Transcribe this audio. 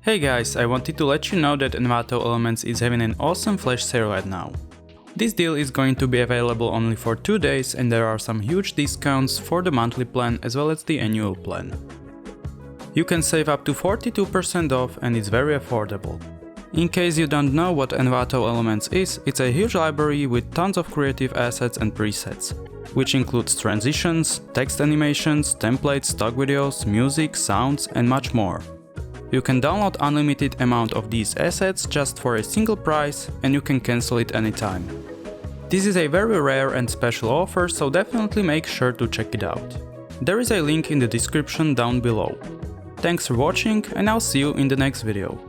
Hey guys, I wanted to let you know that Envato Elements is having an awesome flash sale right now. This deal is going to be available only for 2 days and there are some huge discounts for the monthly plan as well as the annual plan. You can save up to 42% off and it's very affordable. In case you don't know what Envato Elements is, it's a huge library with tons of creative assets and presets, which includes transitions, text animations, templates, stock videos, music, sounds and much more. You can download unlimited amount of these assets just for a single price and you can cancel it anytime. This is a very rare and special offer, so definitely make sure to check it out. There is a link in the description down below. Thanks for watching and I'll see you in the next video.